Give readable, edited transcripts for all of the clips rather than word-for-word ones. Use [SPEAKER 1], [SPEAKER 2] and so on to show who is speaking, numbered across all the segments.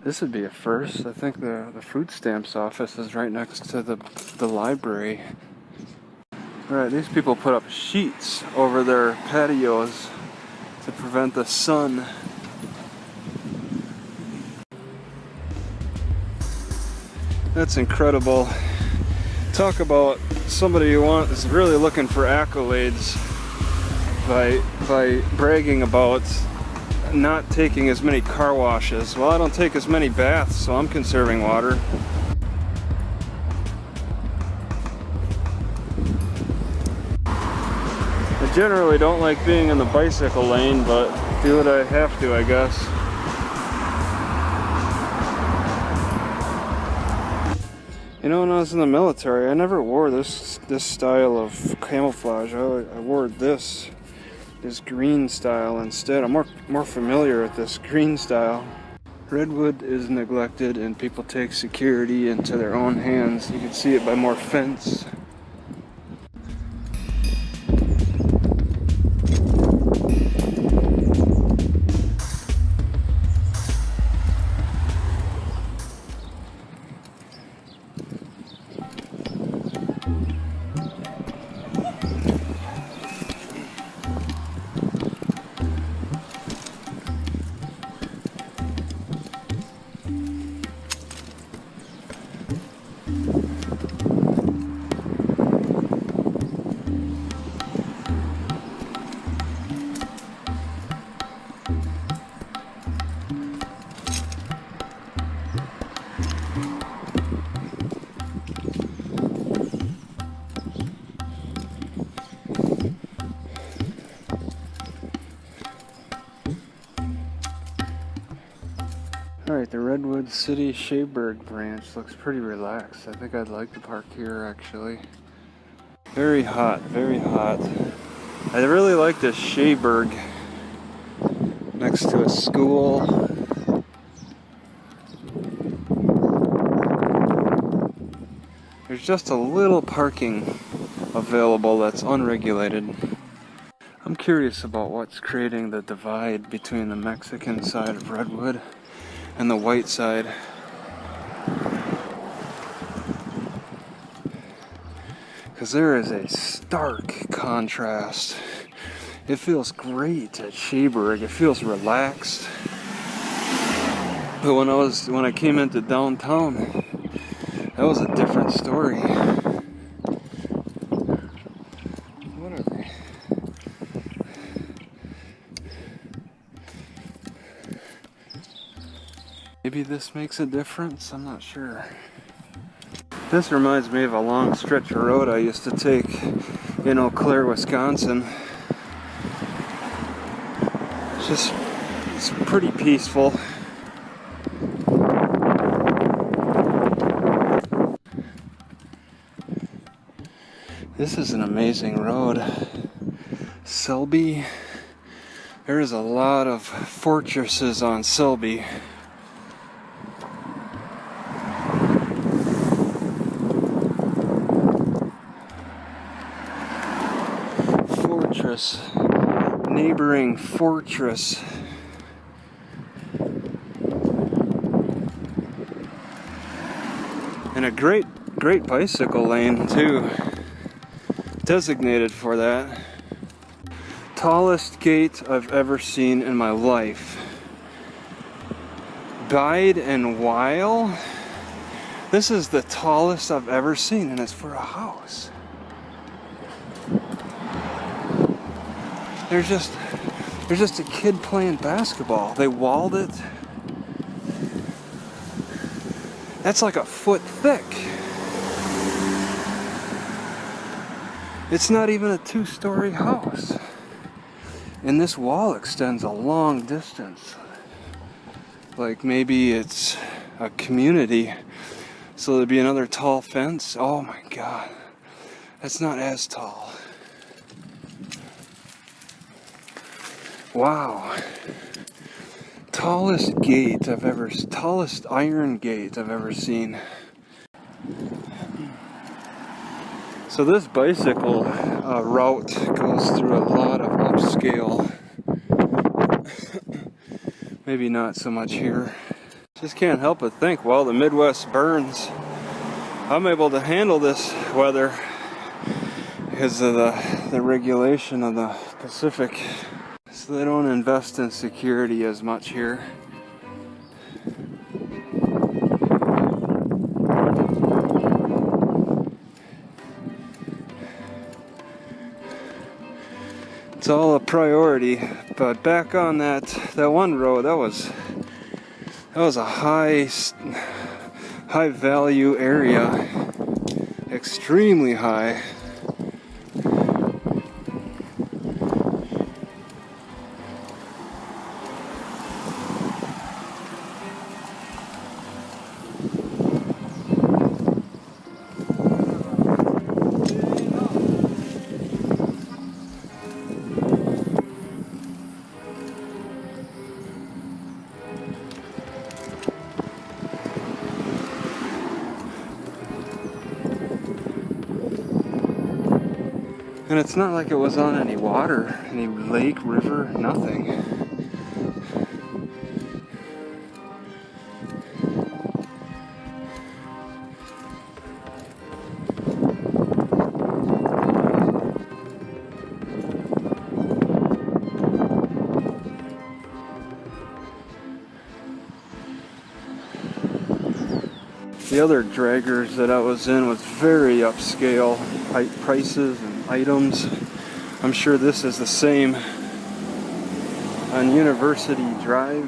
[SPEAKER 1] This would be a first. I think the food stamps office is right next to the library. Alright, these people put up sheets over their patios to prevent the sun. That's incredible. Talk about somebody who is really looking for accolades by bragging about not taking as many car washes. Well, I don't take as many baths, so I'm conserving water. I generally don't like being in the bicycle lane, but do what I have to, I guess. You know, when I was in the military, I never wore this style of camouflage. I wore this green style instead. I'm more familiar with this green style. Redwood is neglected and people take security into their own hands. You can see it by more fence. Alright, the Redwood City Shaberg branch looks pretty relaxed. I think I'd like to park here actually. Very hot, very hot. I really like this Shaberg next to a school. There's just a little parking available that's unregulated. I'm curious about what's creating the divide between the Mexican side of Redwood and the white side. Because there is a stark contrast. It feels great at Shaberg. It feels relaxed. But when I came into downtown, that was a different story. What are they? Maybe this makes a difference? I'm not sure. This reminds me of a long stretch of road I used to take in Eau Claire, Wisconsin. It's pretty peaceful. This is an amazing road. Selby. There is a lot of fortresses on Selby. Neighboring fortress. And a great bicycle lane too, designated for that. Tallest gate I've ever seen in my life. Bide and Weil. This is the tallest I've ever seen, and it's for a house. There's just a kid playing basketball. They walled it. That's like a foot thick. It's not even a 2-story house. And this wall extends a long distance. Like maybe it's a community. So there'd be another tall fence. Oh my God. That's not as tall. Wow. Tallest iron gate I've ever seen. So this bicycle route goes through a lot of upscale. Maybe not so much here. Just can't help but think, well, the Midwest burns. I'm able to handle this weather because of the regulation of the Pacific. So they don't invest in security as much here. It's all a priority, but back on that one road, that was a high value area, extremely high. And it's not like it was on any water, any lake, river, nothing. The other draggers that I was in was very upscale prices and items. I'm sure this is the same on University Drive.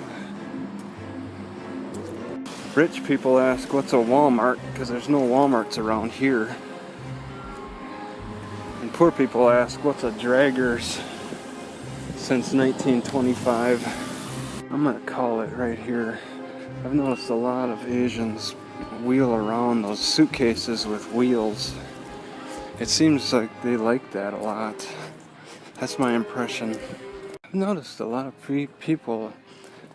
[SPEAKER 1] Rich people ask, what's a Walmart? Because there's no Walmarts around here. And poor people ask, what's a Draggers? Since 1925. I'm gonna call it right here. I've noticed a lot of Asians wheel around those suitcases with wheels. It seems like they like that a lot. That's my impression. I've noticed a lot of people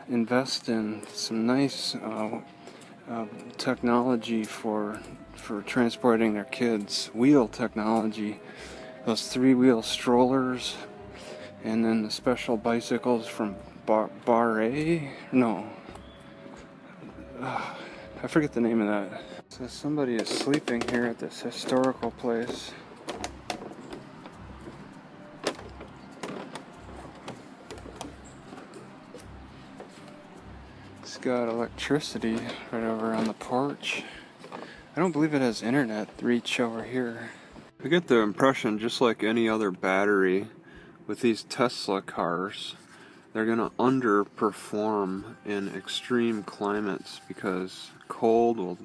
[SPEAKER 1] invest in some nice technology for transporting their kids. Wheel technology. Those 3-wheel strollers, and then the special bicycles from Bar-A? No. I forget the name of that. So somebody is sleeping here at this historical place. It's got electricity right over on the porch. I don't believe it has internet reach over here. I get the impression, just like any other battery, with these Tesla cars, they're gonna underperform in extreme climates because cold will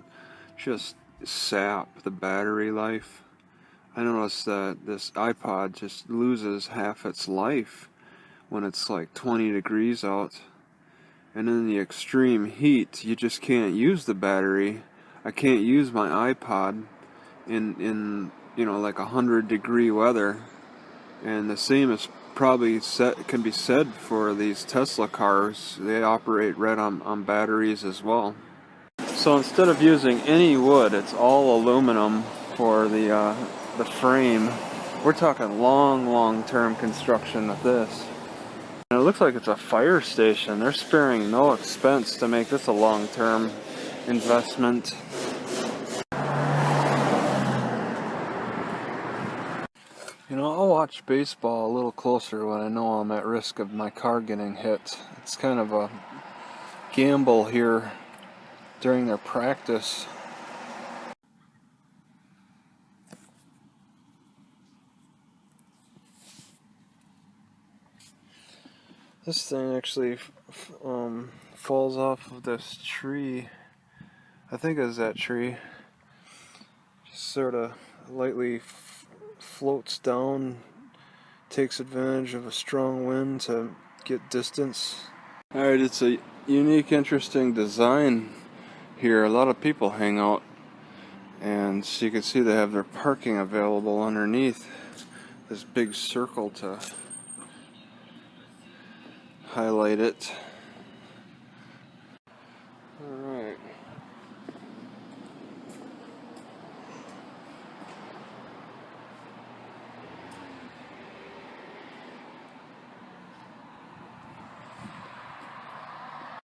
[SPEAKER 1] just sap the battery life. I noticed that this iPod just loses half its life when it's like 20 degrees out. And in the extreme heat, you just can't use the battery. I can't use my iPod in you know, like 100-degree weather. And the same is probably can be said for these Tesla cars. They operate right on batteries as well. So instead of using any wood, it's all aluminum for the frame. We're talking long-term construction of this. And it looks like it's a fire station. They're sparing no expense to make this a long-term investment. You know, I'll watch baseball a little closer when I know I'm at risk of my car getting hit. It's kind of a gamble here during their practice. This thing actually falls off of this tree. I think it's that tree. Just sort of lightly floats down, takes advantage of a strong wind to get distance. Alright, it's a unique, interesting design here. A lot of people hang out, and so you can see they have their parking available underneath this big circle to highlight it.